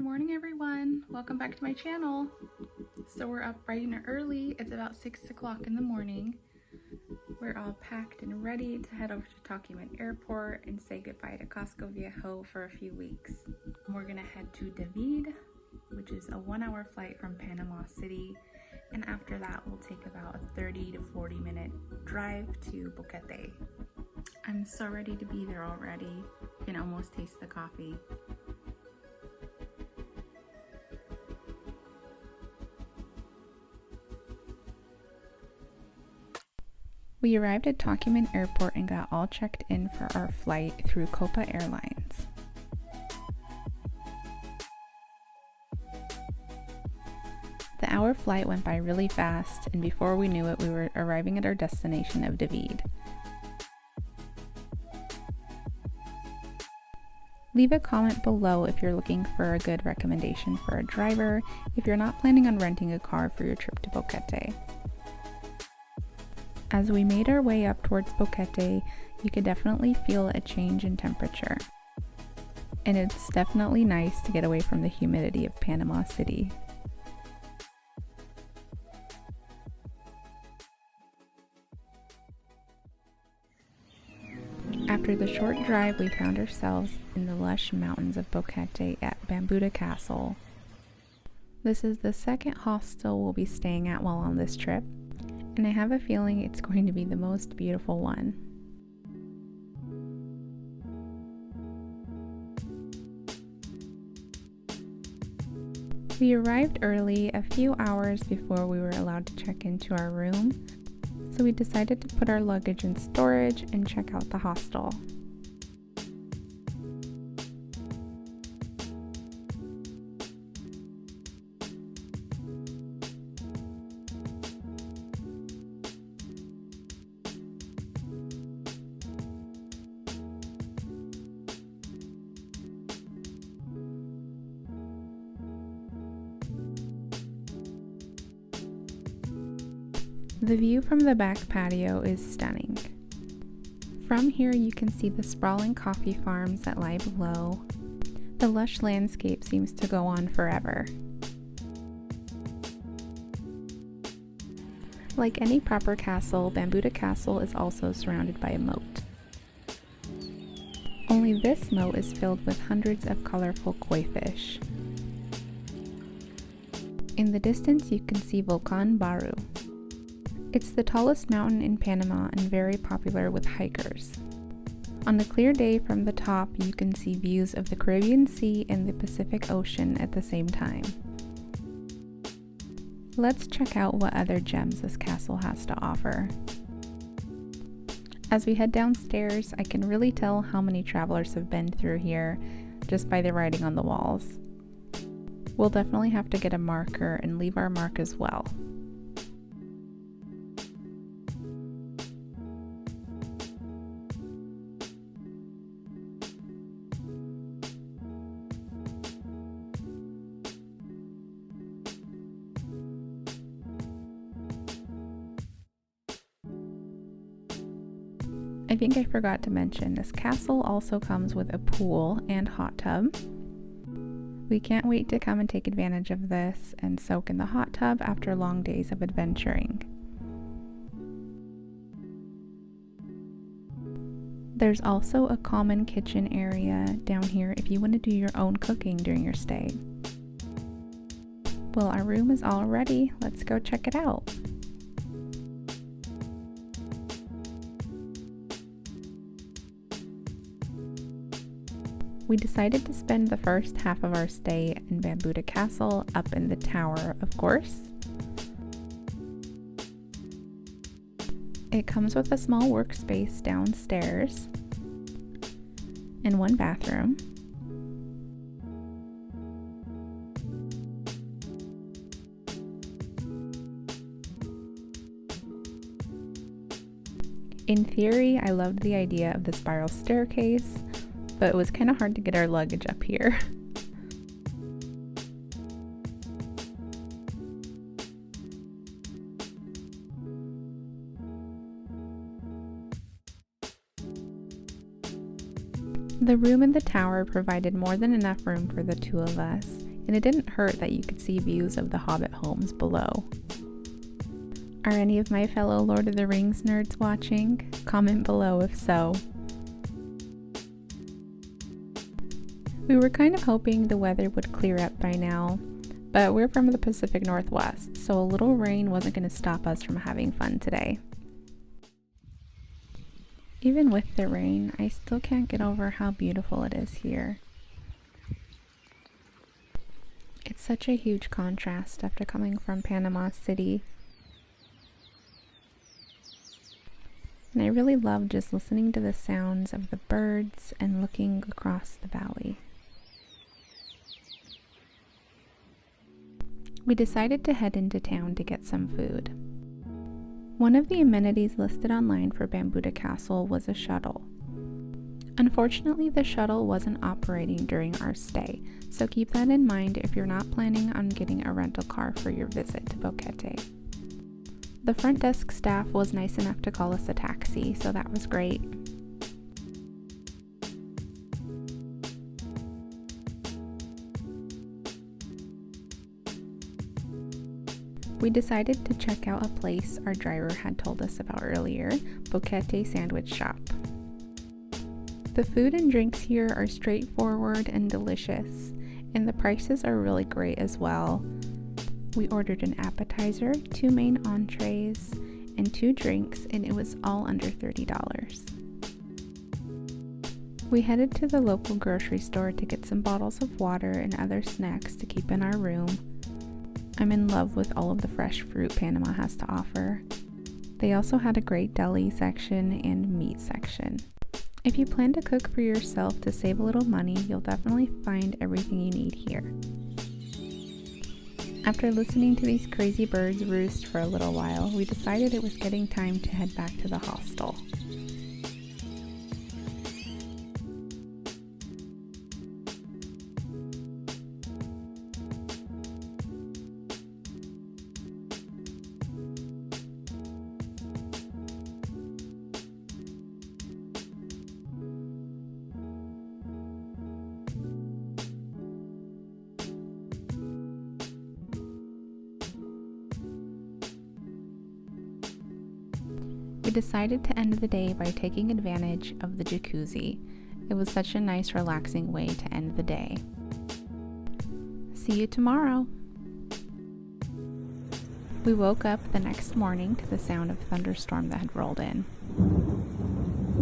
morning everyone, welcome back to my channel. So we're up bright and early. It's about 6 o'clock in the morning. We're all packed and ready to head over to Tocumen Airport and say goodbye to Casco Viejo for a few weeks. We're gonna head to David, which is a 1-hour flight from Panama City, and after that we'll take about a 30 to 40 minute drive to Boquete. I'm so ready to be there already. You can almost taste the coffee. We arrived at Tocumen Airport and got all checked in for our flight through Copa Airlines. The hour flight went by really fast, and before we knew it, we were arriving at our destination of David. Leave a comment below if you're looking for a good recommendation for a driver if you're not planning on renting a car for your trip to Boquete. As we made our way up towards Boquete, you could definitely feel a change in temperature. And it's definitely nice to get away from the humidity of Panama City. After the short drive, we found ourselves in the lush mountains of Boquete at Bambuda Castle. This is the second hostel we'll be staying at while on this trip, and I have a feeling it's going to be the most beautiful one. We arrived early, a few hours before we were allowed to check into our room, so we decided to put our luggage in storage and check out the hostel. The view from the back patio is stunning. From here you can see the sprawling coffee farms that lie below. The lush landscape seems to go on forever. Like any proper castle, Bambuda Castle is also surrounded by a moat. Only this moat is filled with hundreds of colorful koi fish. In the distance you can see Volcan Baru. It's the tallest mountain in Panama and very popular with hikers. On a clear day from the top, you can see views of the Caribbean Sea and the Pacific Ocean at the same time. Let's check out what other gems this castle has to offer. As we head downstairs, I can really tell how many travelers have been through here just by the writing on the walls. We'll definitely have to get a marker and leave our mark as well. I think I forgot to mention, this castle also comes with a pool and hot tub. We can't wait to come and take advantage of this and soak in the hot tub after long days of adventuring. There's also a common kitchen area down here if you want to do your own cooking during your stay. Well, our room is all ready. Let's go check it out. We decided to spend the first half of our stay in Bambuda Castle up in the tower, of course. It comes with a small workspace downstairs and one bathroom. In theory, I loved the idea of the spiral staircase, but it was kind of hard to get our luggage up here. The room in the tower provided more than enough room for the two of us, and it didn't hurt that you could see views of the Hobbit homes below. Are any of my fellow Lord of the Rings nerds watching? Comment below if so. We were kind of hoping the weather would clear up by now, but we're from the Pacific Northwest, so a little rain wasn't going to stop us from having fun today. Even with the rain, I still can't get over how beautiful it is here. It's such a huge contrast after coming from Panama City. And I really love just listening to the sounds of the birds and looking across the valley. We decided to head into town to get some food. One of the amenities listed online for Bambuda Castle was a shuttle. Unfortunately, the shuttle wasn't operating during our stay, so keep that in mind if you're not planning on getting a rental car for your visit to Boquete. The front desk staff was nice enough to call us a taxi, so that was great. We decided to check out a place our driver had told us about earlier, Boquete Sandwich Shop. The food and drinks here are straightforward and delicious, and the prices are really great as well. We ordered an appetizer, 2 main entrees, and 2 drinks, and it was all under $30. We headed to the local grocery store to get some bottles of water and other snacks to keep in our room. I'm in love with all of the fresh fruit Panama has to offer. They also had a great deli section and meat section. If you plan to cook for yourself to save a little money, you'll definitely find everything you need here. After listening to these crazy birds roost for a little while, we decided it was getting time to head back to the hostel. We decided to end the day by taking advantage of the jacuzzi. It was such a nice, relaxing way to end the day. See you tomorrow! We woke up the next morning to the sound of a thunderstorm that had rolled in.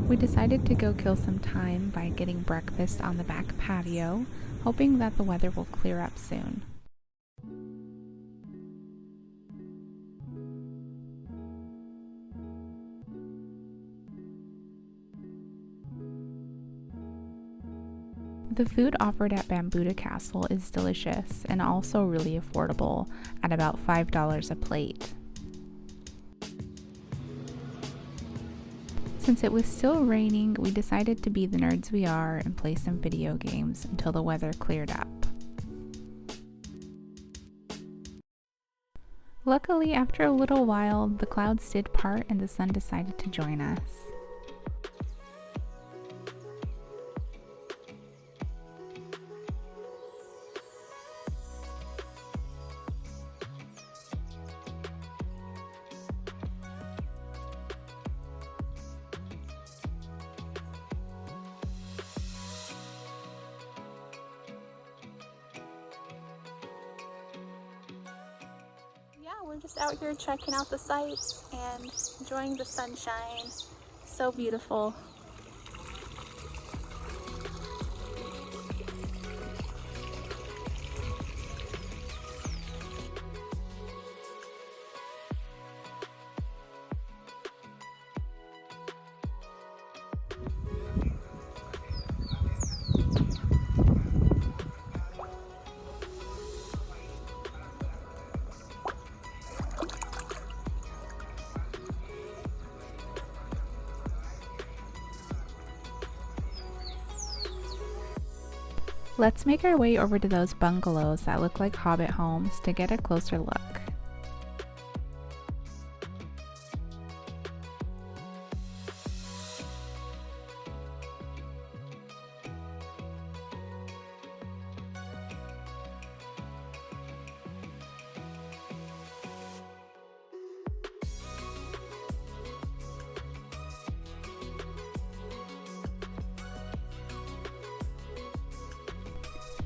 We decided to go kill some time by getting breakfast on the back patio, hoping that the weather will clear up soon. The food offered at Bambuda Castle is delicious and also really affordable at about $5 a plate. Since it was still raining, we decided to be the nerds we are and play some video games until the weather cleared up. Luckily, after a little while, the clouds did part and the sun decided to join us. We're just out here checking out the sights and enjoying the sunshine. So beautiful. Let's make our way over to those bungalows that look like Hobbit homes to get a closer look.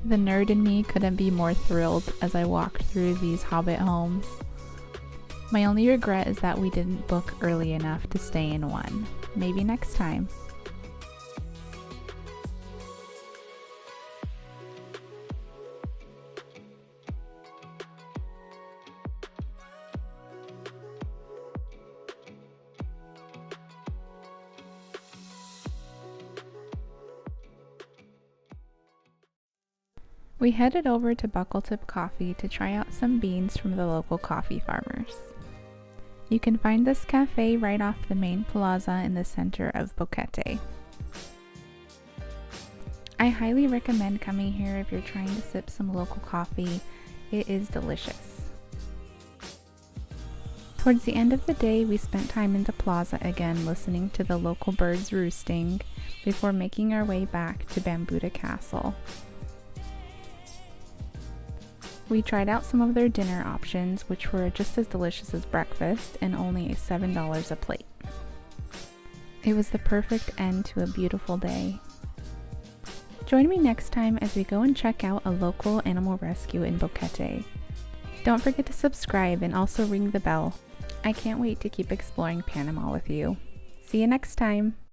The nerd in me couldn't be more thrilled as I walked through these Hobbit homes. My only regret is that we didn't book early enough to stay in one. Maybe next time. We headed over to Boquete Coffee to try out some beans from the local coffee farmers. You can find this cafe right off the main plaza in the center of Boquete. I highly recommend coming here if you're trying to sip some local coffee. It is delicious. Towards the end of the day, we spent time in the plaza again listening to the local birds roosting before making our way back to Bambuda Castle. We tried out some of their dinner options, which were just as delicious as breakfast and only $7 a plate. It was the perfect end to a beautiful day. Join me next time as we go and check out a local animal rescue in Boquete. Don't forget to subscribe and also ring the bell. I can't wait to keep exploring Panama with you. See you next time!